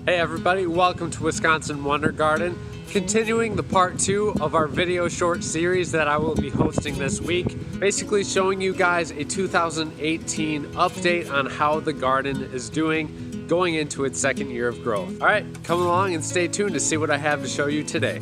Hey everybody, welcome to Wisconsin Wonder Garden. Continuing the part 2 of our video short series that I will be hosting this week. Basically showing you guys a 2018 update on how the garden is doing going into its second year of growth. All right, come along and stay tuned to see what I have to show you today.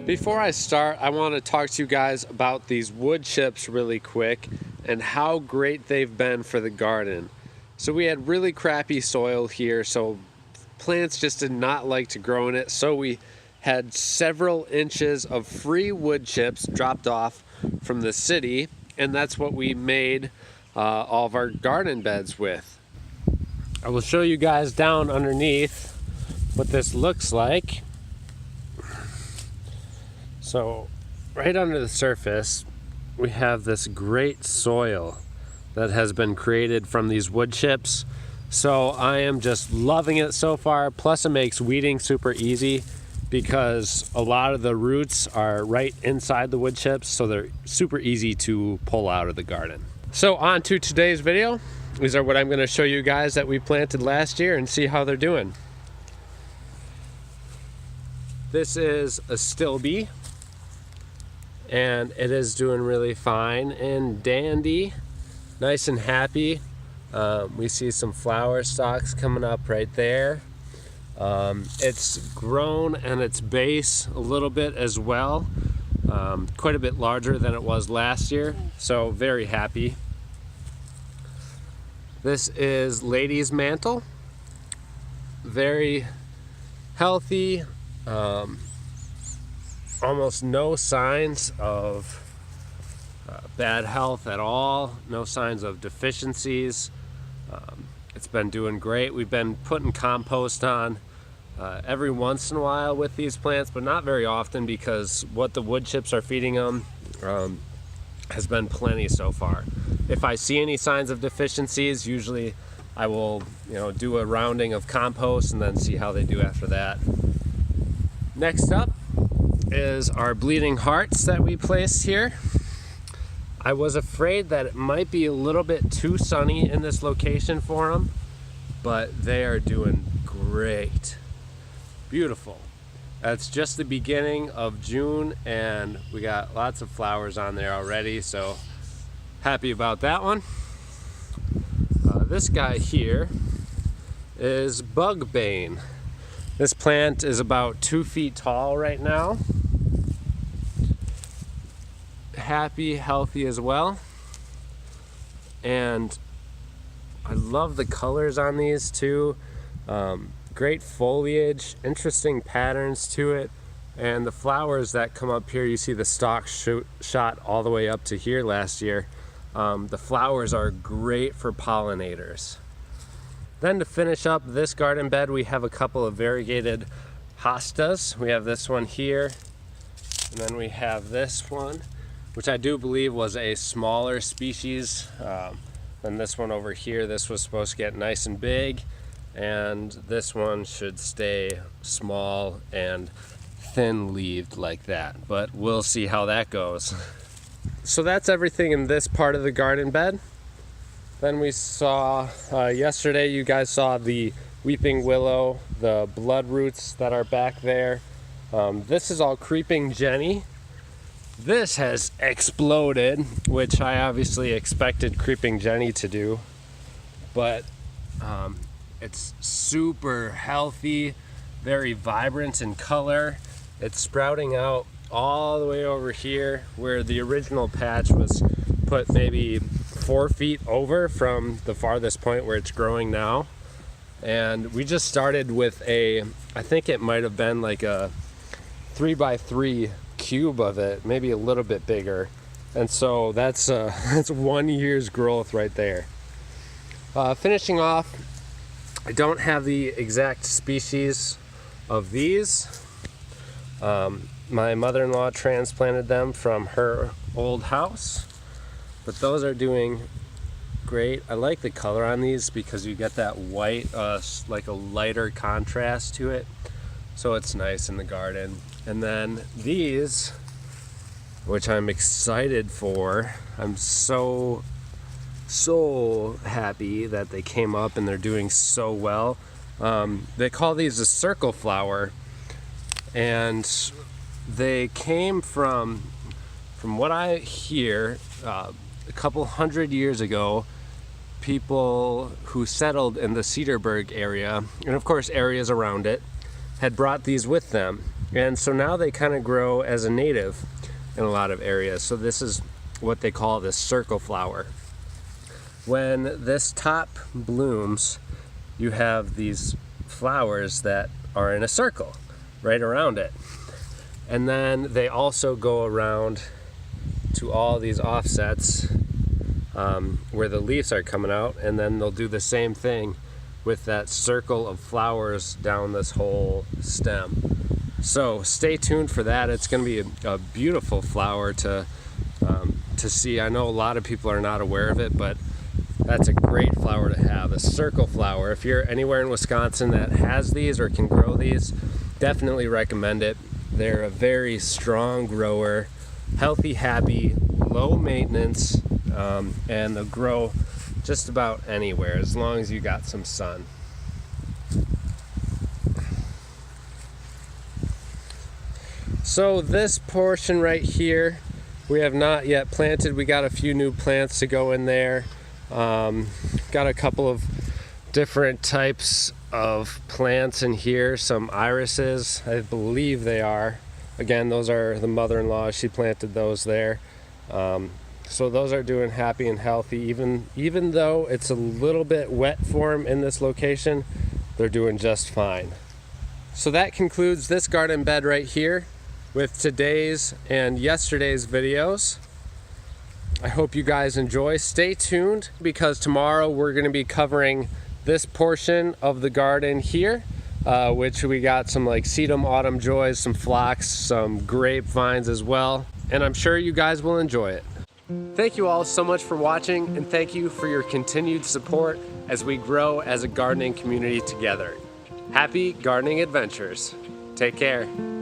Before I start, I want to talk to you guys about these wood chips really quick and how great they've been for the garden. So we had really crappy soil here, so plants just did not like to grow in it. So we had several inches of free wood chips dropped off from the city, and that's what we made all of our garden beds with. I will show you guys down underneath what this looks like. So right under the surface, we have this great soil that has been created from these wood chips. So I am just loving it so far. Plus it makes weeding super easy because a lot of the roots are right inside the wood chips, so they're super easy to pull out of the garden. So on to today's video. These are what I'm going to show you guys that we planted last year and see how they're doing. This is Astilbe, and it is doing really fine and dandy, nice and happy. We see some flower stalks coming up right there. It's grown and its base a little bit as well, quite a bit larger than it was last year, so very happy. This is Lady's Mantle, very healthy. Almost no signs of bad health at all, no signs of deficiencies. It's been doing great. We've been putting compost on every once in a while with these plants, but not very often because what the wood chips are feeding them has been plenty so far. If I see any signs of deficiencies, usually I will do a rounding of compost and then see how they do after that. Next up is our bleeding hearts that we placed here. I was afraid that it might be a little bit too sunny in this location for them, but they are doing great. Beautiful. It's just the beginning of June and we got lots of flowers on there already, so happy about that one. This guy here is Bugbane. This plant is about 2 feet tall right now. Happy, healthy as well. And I love the colors on these too. Great foliage, interesting patterns to it. And the flowers that come up here, you see the stalks shot all the way up to here last year. The flowers are great for pollinators. Then to finish up this garden bed, we have a couple of variegated hostas. We have this one here, and then we have this one, which I do believe was a smaller species than this one over here. This was supposed to get nice and big, and this one should stay small and thin-leaved like that, but we'll see how that goes. So that's everything in this part of the garden bed. Then we saw, yesterday you guys saw the weeping willow, the blood roots that are back there. This is all creeping Jenny. This has exploded, which I obviously expected creeping Jenny to do, but it's super healthy, very vibrant in color. It's sprouting out all the way over here where the original patch was put maybe 4 feet over from the farthest point where it's growing now. And we just started with I think it might have been like a 3x3 cube of it, maybe a little bit bigger. And so that's 1 year's growth right there. Finishing off, I don't have the exact species of these. My mother-in-law transplanted them from her old house, but those are doing great. I like the color on these because you get that white, like a lighter contrast to it, so it's nice in the garden. And then these which I'm excited for. I'm so happy that they came up and they're doing so well. They call these a circle flower, and they came from what I hear, a couple hundred years ago, people who settled in the Cedarburg area, and of course areas around it, had brought these with them. And so now they kind of grow as a native in a lot of areas. So this is what they call the circle flower. When this top blooms, you have these flowers that are in a circle right around it. And then they also go around to all these offsets where the leaves are coming out, and then they'll do the same thing with that circle of flowers down this whole stem. So stay tuned for that. It's going to be a beautiful flower to see. I know a lot of people are not aware of it, but that's a great flower to have, a circle flower. If you're anywhere in Wisconsin that has these or can grow these, definitely recommend it. They're a very strong grower, healthy, happy, low maintenance, and they'll grow just about anywhere as long as you got some sun. So this portion right here, we have not yet planted. We got a few new plants to go in there. Got a couple of different types of plants in here, some irises, I believe they are. Again, those are the mother-in-law, she planted those there. So those are doing happy and healthy, even though it's a little bit wet for them in this location, they're doing just fine. So that concludes this garden bed right here with today's and yesterday's videos. I hope you guys enjoy. Stay tuned, because tomorrow we're going to be covering this portion of the garden here, which we got some like sedum autumn joys, some phlox, some grapevines as well, and I'm sure you guys will enjoy it. Thank you all so much for watching, and thank you for your continued support as we grow as a gardening community together. Happy gardening adventures. Take care.